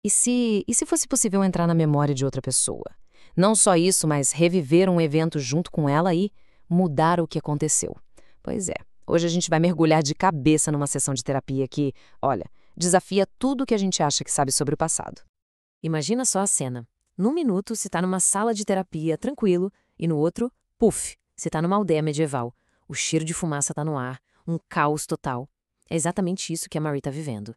E se fosse possível entrar na memória de outra pessoa? Não só isso, mas reviver um evento junto com ela e mudar o que aconteceu. Pois é, hoje a gente vai mergulhar de cabeça numa sessão de terapia que, olha, desafia tudo o que a gente acha que sabe sobre o passado. Imagina só a cena. Num minuto, você está numa sala de terapia, tranquilo, e no outro, puf, você está numa aldeia medieval. O cheiro de fumaça está no ar, um caos total. É exatamente isso que a Marie está vivendo.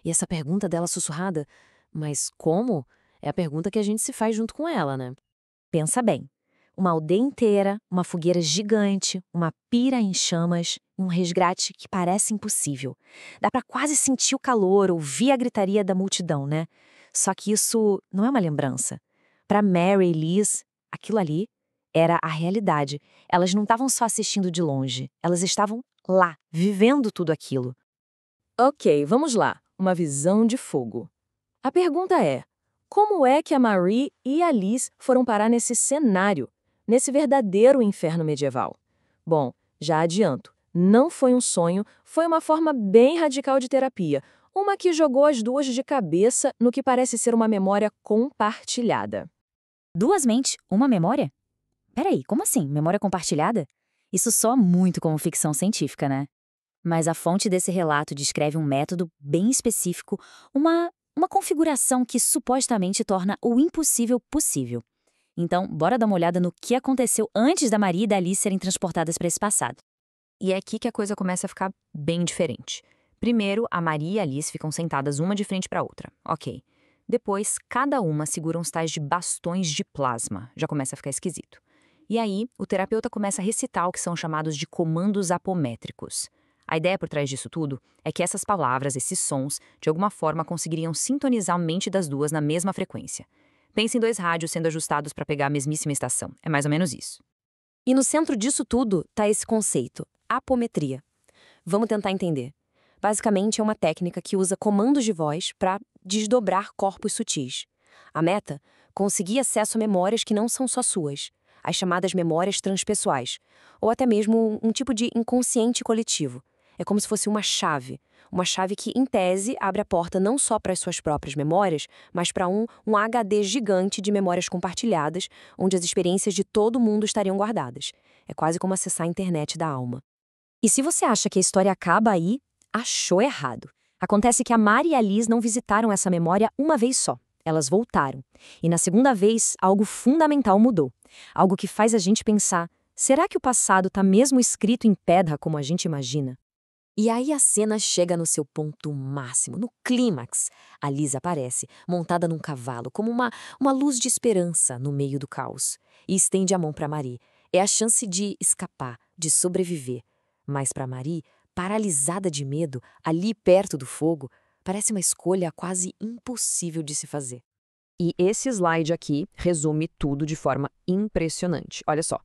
E essa pergunta dela sussurrada, mas como? É a pergunta que a gente se faz junto com ela, né? Pensa bem. Uma aldeia inteira, uma fogueira gigante, uma pira em chamas e um resgate que parece impossível. Dá pra quase sentir o calor, ouvir a gritaria da multidão, né? Só que isso não é uma lembrança. Pra Mary e Liz, aquilo ali era a realidade. Elas não estavam só assistindo de longe, elas estavam lá, vivendo tudo aquilo. Ok, vamos lá. Uma visão de fogo. A pergunta é: como é que a Marie e a Liz foram parar nesse cenário, nesse verdadeiro inferno medieval? Bom, já adianto, não foi um sonho, foi uma forma bem radical de terapia, uma que jogou as duas de cabeça no que parece ser uma memória compartilhada. Duas mentes, uma memória? Peraí, como assim? Memória compartilhada? Isso soa muito como ficção científica, né? Mas a fonte desse relato descreve um método bem específico, uma configuração que supostamente torna o impossível possível. Então, bora dar uma olhada no que aconteceu antes da Maria e da Alice serem transportadas para esse passado. E é aqui que a coisa começa a ficar bem diferente. Primeiro, a Maria e a Alice ficam sentadas uma de frente para a outra. Ok. Depois, cada uma segura uns tais de bastões de plasma. Já começa a ficar esquisito. E aí, o terapeuta começa a recitar o que são chamados de comandos apométricos. A ideia por trás disso tudo é que essas palavras, esses sons, de alguma forma conseguiriam sintonizar a mente das duas na mesma frequência. Pense em dois rádios sendo ajustados para pegar a mesmíssima estação. É mais ou menos isso. E no centro disso tudo está esse conceito, apometria. Vamos tentar entender. Basicamente, é uma técnica que usa comandos de voz para desdobrar corpos sutis. A meta? Conseguir acesso a memórias que não são só suas, as chamadas memórias transpessoais, ou até mesmo um tipo de inconsciente coletivo. É como se fosse uma chave que, em tese, abre a porta não só para as suas próprias memórias, mas para um HD gigante de memórias compartilhadas, onde as experiências de todo mundo estariam guardadas. É quase como acessar a internet da alma. E se você acha que a história acaba aí, achou errado. Acontece que a Mari e a Liz não visitaram essa memória uma vez só. Elas voltaram. E na segunda vez, algo fundamental mudou. Algo que faz a gente pensar, será que o passado está mesmo escrito em pedra como a gente imagina? E aí a cena chega no seu ponto máximo, no clímax. A Liz aparece, montada num cavalo, como uma luz de esperança no meio do caos. E estende a mão para Marie. É a chance de escapar, de sobreviver. Mas para Marie, paralisada de medo, ali perto do fogo, parece uma escolha quase impossível de se fazer. E esse slide aqui resume tudo de forma impressionante. Olha só.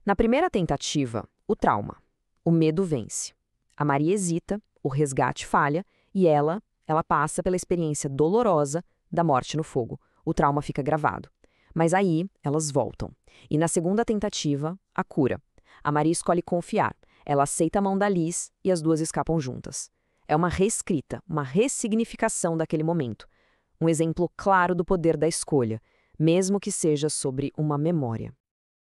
Na primeira tentativa, o trauma. O medo vence. A Maria hesita, o resgate falha e ela passa pela experiência dolorosa da morte no fogo. O trauma fica gravado. Mas aí, elas voltam. E na segunda tentativa, a cura. A Maria escolhe confiar. Ela aceita a mão da Liz e as duas escapam juntas. É uma reescrita, uma ressignificação daquele momento. Um exemplo claro do poder da escolha, mesmo que seja sobre uma memória.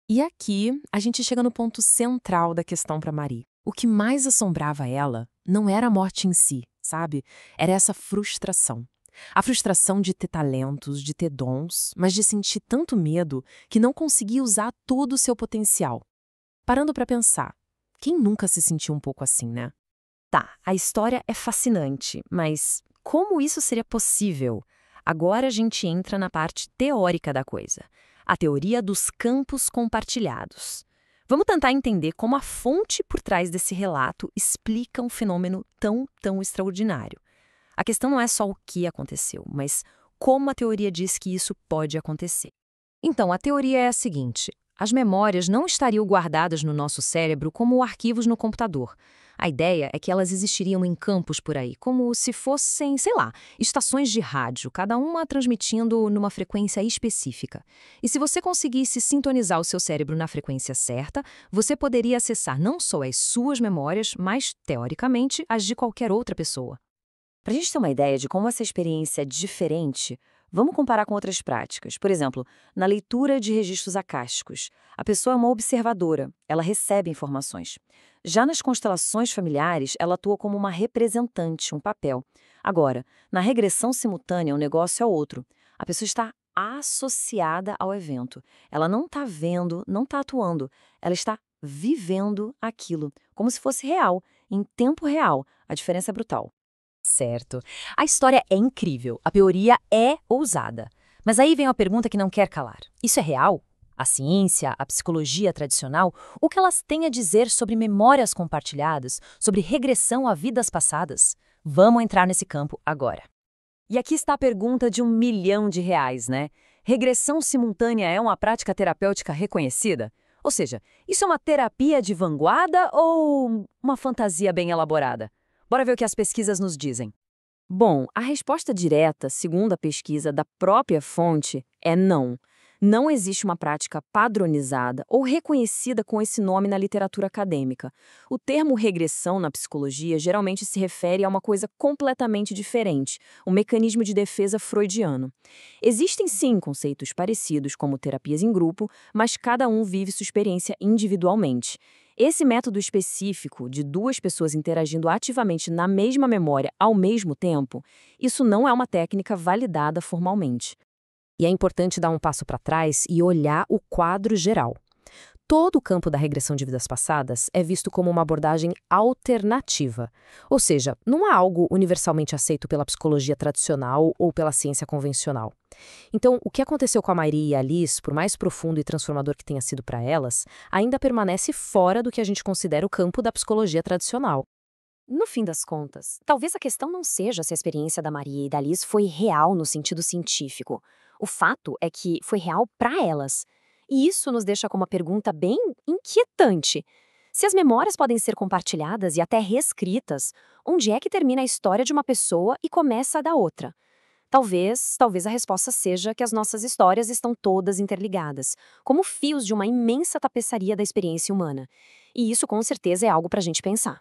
E aqui, a gente chega no ponto central da questão para Marie. O que mais assombrava ela não era a morte em si, sabe? Era essa frustração. A frustração de ter talentos, de ter dons, mas de sentir tanto medo que não conseguia usar todo o seu potencial. Parando para pensar, quem nunca se sentiu um pouco assim, né? Tá, a história é fascinante, mas como isso seria possível? Agora a gente entra na parte teórica da coisa. A teoria dos campos compartilhados. Vamos tentar entender como a fonte por trás desse relato explica um fenômeno tão extraordinário. A questão não é só o que aconteceu, mas como a teoria diz que isso pode acontecer. Então, a teoria é a seguinte: as memórias não estariam guardadas no nosso cérebro como arquivos no computador. A ideia é que elas existiriam em campos por aí, como se fossem, sei lá, estações de rádio, cada uma transmitindo numa frequência específica. E se você conseguisse sintonizar o seu cérebro na frequência certa, você poderia acessar não só as suas memórias, mas, teoricamente, as de qualquer outra pessoa. Para a gente ter uma ideia de como essa experiência é diferente, Vamos comparar com outras práticas. Por exemplo, na leitura de registros acásticos, a pessoa é uma observadora, ela recebe informações. Já nas constelações familiares, ela atua como uma representante, um papel. Agora, na regressão simultânea, o negócio é outro. A pessoa está associada ao evento. Ela não está vendo, não está atuando. Ela está vivendo aquilo, como se fosse real, em tempo real. A diferença é brutal. Certo. A história é incrível, a teoria é ousada. Mas aí vem uma pergunta que não quer calar. Isso é real? A ciência, a psicologia tradicional, o que elas têm a dizer sobre memórias compartilhadas, sobre regressão a vidas passadas? Vamos entrar nesse campo agora. E aqui está a pergunta de R$1 milhão, né? Regressão simultânea é uma prática terapêutica reconhecida? Ou seja, isso é uma terapia de vanguarda ou uma fantasia bem elaborada? Bora ver o que as pesquisas nos dizem. Bom, a resposta direta, segundo a pesquisa da própria fonte, é não. Não existe uma prática padronizada ou reconhecida com esse nome na literatura acadêmica. O termo regressão na psicologia geralmente se refere a uma coisa completamente diferente, um mecanismo de defesa freudiano. Existem sim conceitos parecidos, como terapias em grupo, mas cada um vive sua experiência individualmente. Esse método específico de duas pessoas interagindo ativamente na mesma memória ao mesmo tempo, isso não é uma técnica validada formalmente. E é importante dar um passo para trás e olhar o quadro geral. Todo o campo da regressão de vidas passadas é visto como uma abordagem alternativa, ou seja, não é algo universalmente aceito pela psicologia tradicional ou pela ciência convencional. Então, o que aconteceu com a Maria e a Alice, por mais profundo e transformador que tenha sido para elas, ainda permanece fora do que a gente considera o campo da psicologia tradicional. No fim das contas, talvez a questão não seja se a experiência da Maria e da Liz foi real no sentido científico. O fato é que foi real para elas. E isso nos deixa com uma pergunta bem inquietante. Se as memórias podem ser compartilhadas e até reescritas, onde é que termina a história de uma pessoa e começa a da outra? Talvez a resposta seja que as nossas histórias estão todas interligadas, como fios de uma imensa tapeçaria da experiência humana. E isso com certeza é algo para a gente pensar.